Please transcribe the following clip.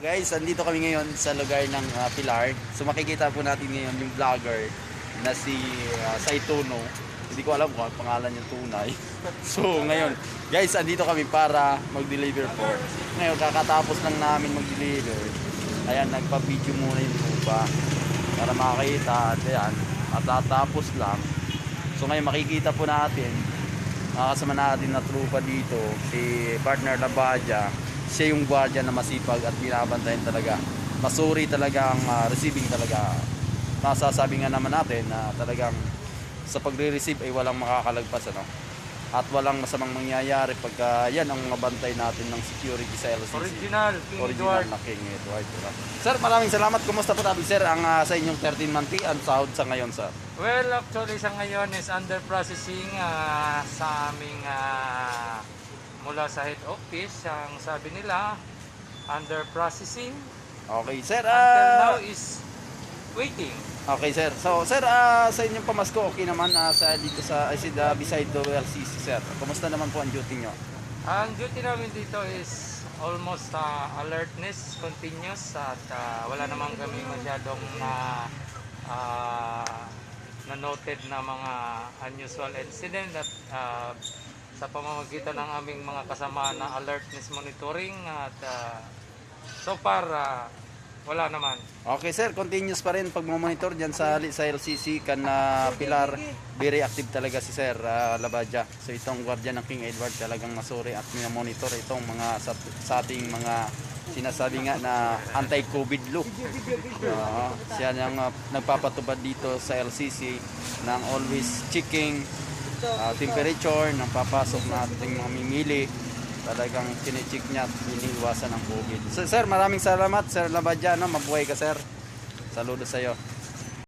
Guys, andito kami ngayon sa lugar ng Pilar. So makikita po natin ngayon yung vlogger na si Saitono. Hindi ko alam kung ang pangalan niya tunay. So ngayon, guys, andito kami para mag-deliver po. Ngayon, kakatapos lang namin mag-deliver. Ayan, nagpa-video muna yung tuba para makakita. At ayan, matatapos lang. So ngayon, makikita po natin makakasama natin na trupa dito, si partner Labadja. Siya yung guardia na masipag at binabantayan talaga. Masuri talaga ang receiving talaga. Masasabi nga naman natin na talagang sa pagre-receive ay walang makakalagpas, ano? At walang masamang mangyayari pagka yan ang mabantay natin ng security sa LCC. Original Na King Edward. Diba? Sir, maraming salamat. Kumusta po tabi, sir, ang sa inyong 13-month fee and sahod sa ngayon, sir? Well, actually sa ngayon is under processing sa aming mula sa head office. Ang sabi nila, under processing. Okay, sir. Until now is waiting. Okay, sir. So, sir, sa inyong pamasko, okay naman sa dito sa beside the LCC, sir. Kumusta naman po ang duty nyo? Ang duty namin dito is almost alertness, continuous, at wala naman kami masyadong na-noted na mga unusual incident at sa pamamagitan ng aming mga kasama na alertness monitoring at so far wala naman. Okay, sir, continuous pa rin pag-monitor dyan sa LCC kan Pilar. Very active talaga si Sir Labadja. So itong guardian ng King Edward talagang masuri at minamonitor itong mga sa ating mga sinasabi nga na anti-COVID look. Siya yung nagpapatubad dito sa LCC ng always checking temperature ng papasok na ating mga mimili. Talagang kinicheck niya at iniiwasan ang COVID. So, sir, maraming salamat, Sir Labadja. Mabuhay ka, sir. Saludo sa iyo.